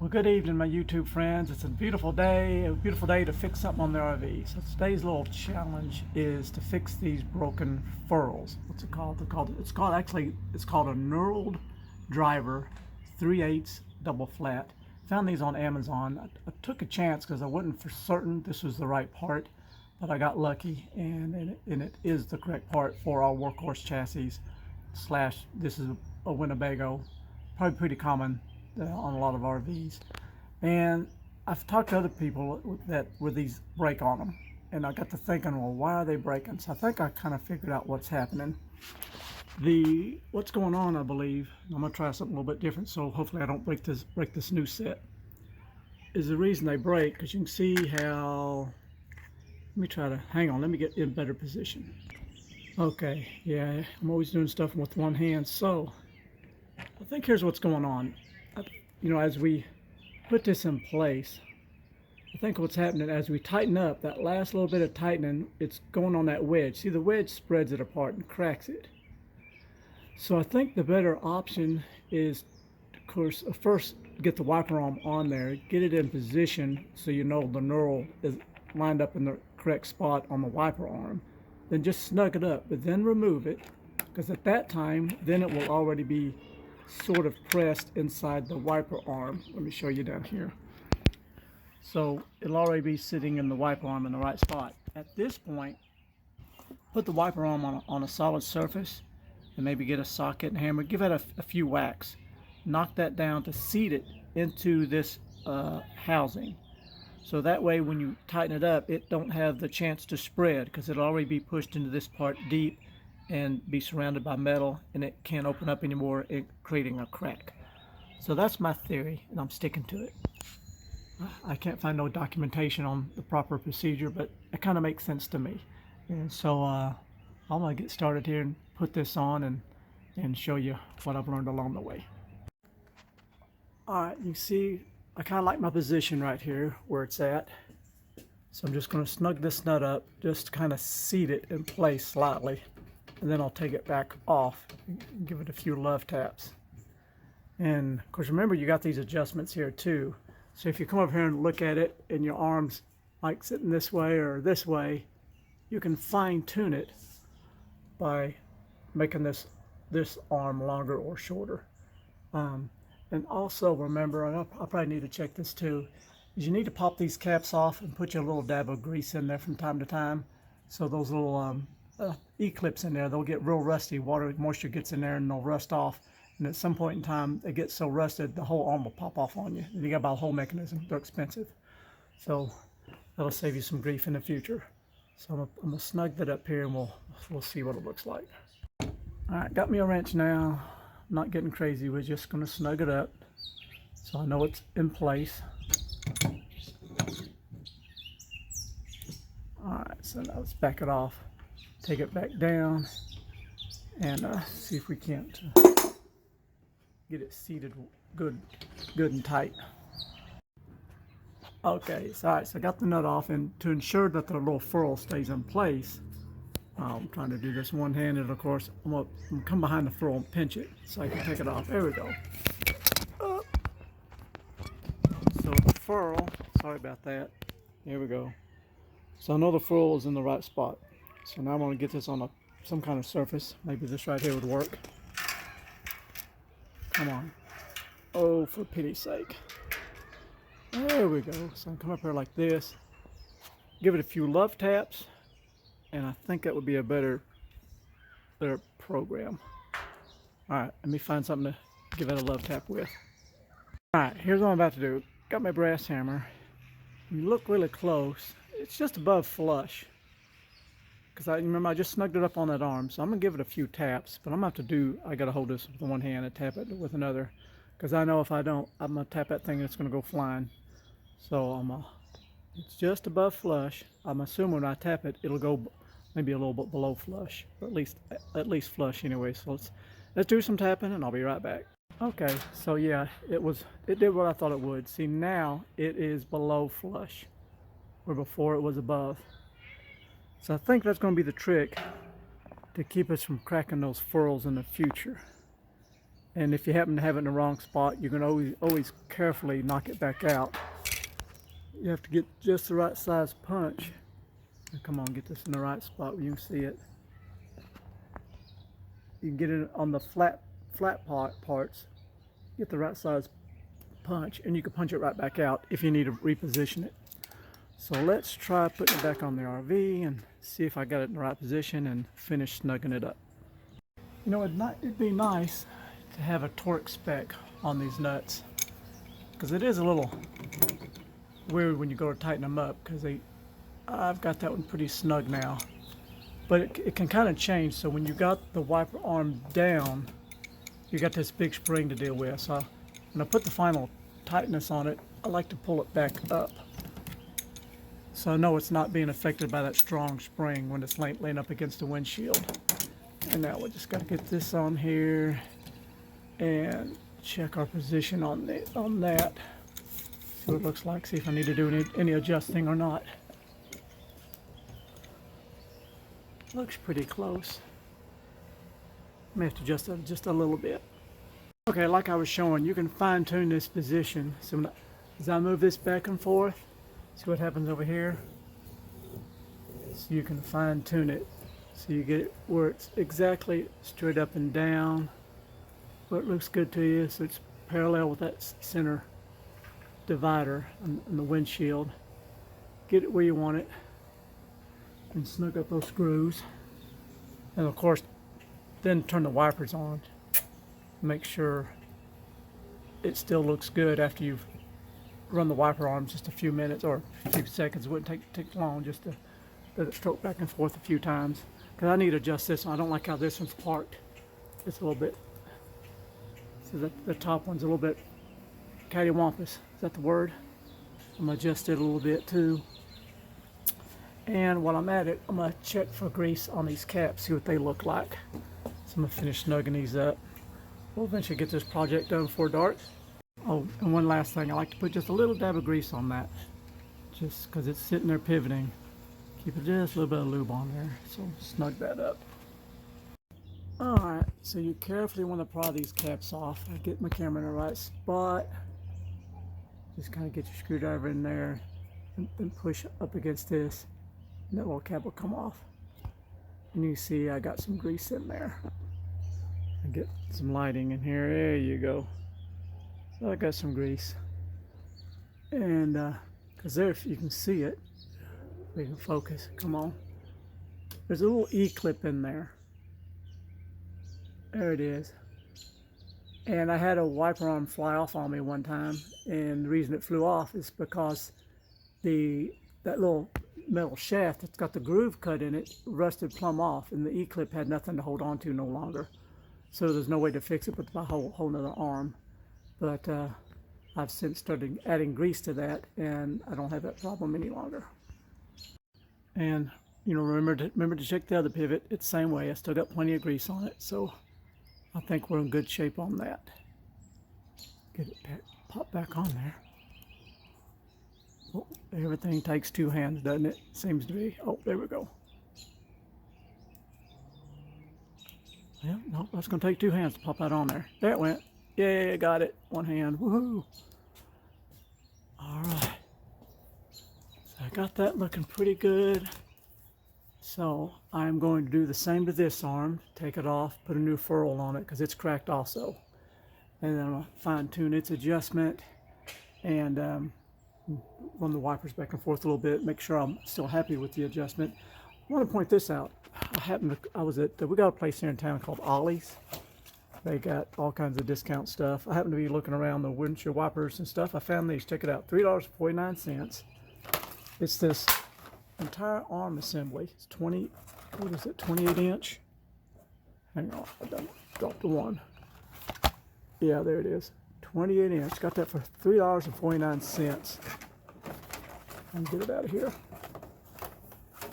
Well, good evening, my YouTube friends. It's a beautiful day to fix something on the RV. So today's little challenge is to fix these broken ferrules. What's it called? It's called a knurled driver, 3/8 double flat. Found these on Amazon. I took a chance because I wasn't for certain this was the right part, but I got lucky, and it is the correct part for our Workhorse chassis. This is a Winnebago, probably pretty common on a lot of RVs. And I've talked to other people that with these break on them, and I got to thinking, well, why are they breaking? So I think I kind of figured out what's happening. What's going on, I believe, I'm gonna try something a little bit different, so hopefully I don't break this new set, is the reason they break, because you can see how, let me get in better position. Okay, yeah, I'm always doing stuff with one hand, so I think here's what's going on. As we put this in place, I think what's happening as we tighten up, that last little bit of tightening, it's going on that wedge. See, the wedge spreads it apart and cracks it. So I think the better option is, of course, first get the wiper arm on there, get it in position so you know the knurl is lined up in the correct spot on the wiper arm. Then just snug it up, but then remove it, because at that time, then it will already be sort of pressed inside the wiper arm. Let me show you down here. So it'll already be sitting in the wiper arm in the right spot. At this point, put the wiper arm on a solid surface and maybe get a socket and hammer. Give it a few whacks. Knock that down to seat it into this housing. So that way when you tighten it up, it don't have the chance to spread, because it'll already be pushed into this part deep and be surrounded by metal, and it can't open up anymore, creating a crack. So that's my theory, and I'm sticking to it. I can't find no documentation on the proper procedure, but it kind of makes sense to me. And so I'm gonna get started here and put this on and show you what I've learned along the way. All right, you can see I kind of like my position right here where it's at. So I'm just going to snug this nut up, just kind of seat it in place slightly, and then I'll take it back off and give it a few love taps. And of course, remember, you got these adjustments here too. So if you come over here and look at it and your arms like sitting this way or this way, you can fine tune it by making this arm longer or shorter. And also remember, and I'll probably need to check this too, is you need to pop these caps off and put your little dab of grease in there from time to time. So those little E-clips in there, they'll get real rusty. Moisture gets in there and they'll rust off. And at some point in time, they get so rusted, the whole arm will pop off on you. And you got to buy a whole mechanism. They're expensive. So that'll save you some grief in the future. So I'm gonna snug that up here, and we'll see what it looks like. All right, got me a wrench now. Not getting crazy, we're just going to snug it up so I know it's in place. Alright, so now let's back it off, take it back down, and see if we can't get it seated good and tight. Okay, so I got the nut off, and to ensure that the little ferrule stays in place, I'm trying to do this one-handed, of course. I'm gonna come behind the ferrule and pinch it so I can take it off. There we go. So the ferrule, sorry about that. There we go. So I know the ferrule is in the right spot. So now I'm gonna get this on some kind of surface. Maybe this right here would work. Come on. Oh, for pity's sake. There we go. So I come up here like this. Give it a few love taps. And I think that would be a better program. All right, let me find something to give it a love tap with. All right, here's what I'm about to do. Got my brass hammer. You look really close. It's just above flush. Because remember, I just snugged it up on that arm. So I'm gonna give it a few taps, but I'm gonna have to I gotta hold this with one hand and tap it with another. Because I know if I don't, I'm gonna tap that thing and it's gonna go flying. So it's just above flush. I'm assuming when I tap it, it'll go maybe a little bit below flush, or at least flush anyway. So let's do some tapping, and I'll be right back. Okay, so yeah, it did what I thought it would. See, now it is below flush, where before it was above. So I think that's going to be the trick to keep us from cracking those ferrules in the future. And if you happen to have it in the wrong spot, you can always carefully knock it back out. You have to get just the right size punch. Come on, get this in the right spot where you can see it. You can get it on the flat parts. Get the right size punch, and you can punch it right back out if you need to reposition it. So let's try putting it back on the RV and see if I got it in the right position and finish snugging it up. You know, it'd be nice to have a torque spec on these nuts, because it is a little weird when you go to tighten them up, because I've got that one pretty snug now, but it can kind of change. So when you got the wiper arm down, you got this big spring to deal with. So when I put the final tightness on it, I like to pull it back up, so I know it's not being affected by that strong spring when it's laying up against the windshield. And now we just got to get this on here and check our position on that. See what it looks like, see if I need to do any adjusting or not. Looks pretty close. May have to adjust it just a little bit. Okay, like I was showing, you can fine tune this position. So as I move this back and forth, see what happens over here? So you can fine tune it. So you get it where it's exactly straight up and down, where it looks good to you. So it's parallel with that center divider on the windshield. Get it where you want it and snug up those screws. And of course, then turn the wipers on. Make sure it still looks good after you've run the wiper arms just a few minutes or a few seconds. It wouldn't take long just to let it stroke back and forth a few times. Because I need to adjust this one. I don't like how this one's parked. It's a little bit, so the top one's a little bit cattywampus. Is that the word? I'm going to adjust it a little bit too. And while I'm at it, I'm going to check for grease on these caps, see what they look like. So I'm going to finish snugging these up. We'll eventually get this project done before dark. Oh, and one last thing, I like to put just a little dab of grease on that, just because it's sitting there pivoting. Keep it just a little bit of lube on there, so snug that up. Alright, so you carefully want to pry these caps off. I get my camera in the right spot. Just kind of get your screwdriver in there and push up against this, and that little cap will come off. And you see I got some grease in there. I get some lighting in here. There you go. So I got some grease. And because there, if you can see it, we can focus. Come on. There's a little E-clip in there. There it is. And I had a wiper arm fly off on me one time, and the reason it flew off is because that little metal shaft that's got the groove cut in it rusted plumb off, and the E-clip had nothing to hold on to no longer. So there's no way to fix it but by a whole nother arm. But I've since started adding grease to that, and I don't have that problem any longer. And you know, remember to check the other pivot. It's the same way. I still got plenty of grease on it, so I think we're in good shape on that. Get it pop back on there. Oh, everything takes two hands, doesn't it? Seems to be. Oh, there we go. Yeah, no, that's going to take two hands to pop that on there. There it went. Yeah, got it. One hand. Woohoo! All right. So I got that looking pretty good. So I'm going to do the same to this arm. Take it off, put a new ferrule on it because it's cracked also. And then I'm going to fine tune its adjustment and run the wipers back and forth a little bit. Make sure I'm still happy with the adjustment. I want to point this out. We got a place here in town called Ollie's. They got all kinds of discount stuff. I happened to be looking around the windshield wipers and stuff. I found these. Check it out. $3.49. It's this entire arm assembly. It's 28 inch? Hang on, I dropped the one. Yeah, there it is. 28 inch. Got that for $3.49. Let me get it out of here.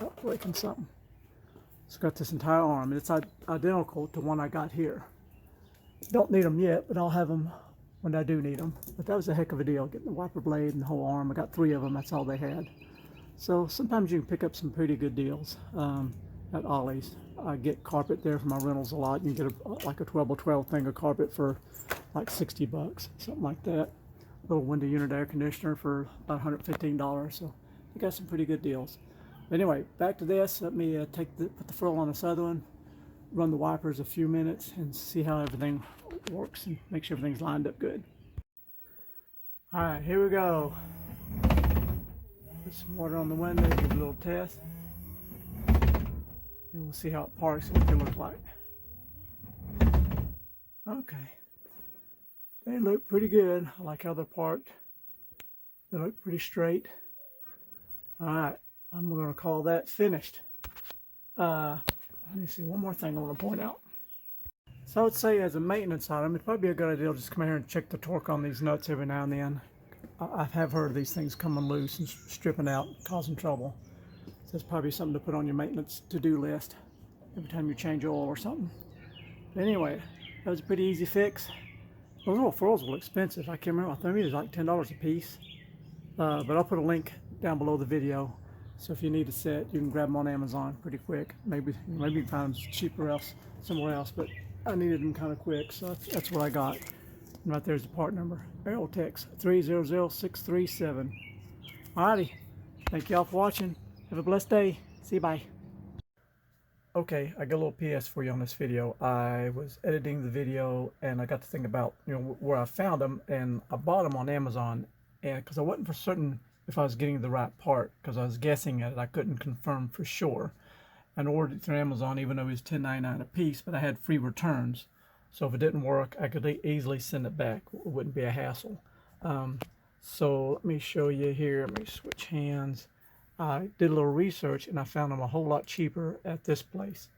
Oh, breaking something. It's got this entire arm. It's identical to one I got here. Don't need them yet, but I'll have them when I do need them. But that was a heck of a deal, getting the wiper blade and the whole arm. I got 3 of them. That's all they had. So sometimes you can pick up some pretty good deals. at Ollie's. I get carpet there for my rentals a lot. You can get like a 12 by 12 thing of carpet for like 60 bucks, something like that. Little window unit air conditioner for about $115. So you got some pretty good deals. Anyway, back to this. Let me put the ferrule on this other one, run the wipers a few minutes, and see how everything works and make sure everything's lined up good. All right, here we go. Put some water on the window, give it a little test, and we'll see how it parks and what they look like. Okay, they look pretty good. I like how they're parked. They look pretty straight. All right, I'm going to call that finished. Let me see, one more thing I want to point out. So I would say as a maintenance item, it'd probably be a good idea to just come here and check the torque on these nuts every now and then. I have heard of these things coming loose and stripping out, causing trouble. So it's probably something to put on your maintenance to-do list every time you change oil or something. But anyway, that was a pretty easy fix. Those little ferrules were expensive. I can't remember. I think it was like $10 a piece. But I'll put a link down below the video. So if you need a set, you can grab them on Amazon pretty quick. Maybe you can find them cheaper somewhere else. But I needed them kind of quick, so that's what I got. And right there's the part number, Aerotex 300637. Alrighty, thank y'all for watching. Have a blessed day. See you, bye. Okay, I got a little PS for you on this video. I was editing the video and I got to think about where I found them, and I bought them on Amazon, and because I wasn't for certain if I was getting the right part, because I was guessing at it, I couldn't confirm for sure. And ordered it through Amazon, even though it was $10.99 a piece, but I had free returns. So if it didn't work, I could easily send it back. It wouldn't be a hassle. So let me show you here. Let me switch hands. I did a little research and I found them a whole lot cheaper at this place.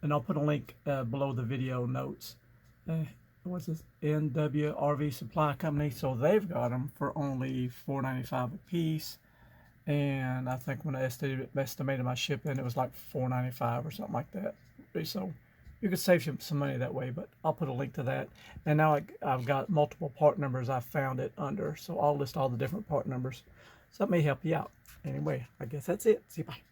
And I'll put a link below the video notes. What's this? NWRV Supply Company. So they've got them for only $4.95 a piece. And I think when I estimated my shipping, it was like $4.95 or something like that. So you could save some money that way, but I'll put a link to that. And now I've got multiple part numbers I found it under, so I'll list all the different part numbers. So that may help you out. Anyway, I guess that's it. See you, bye.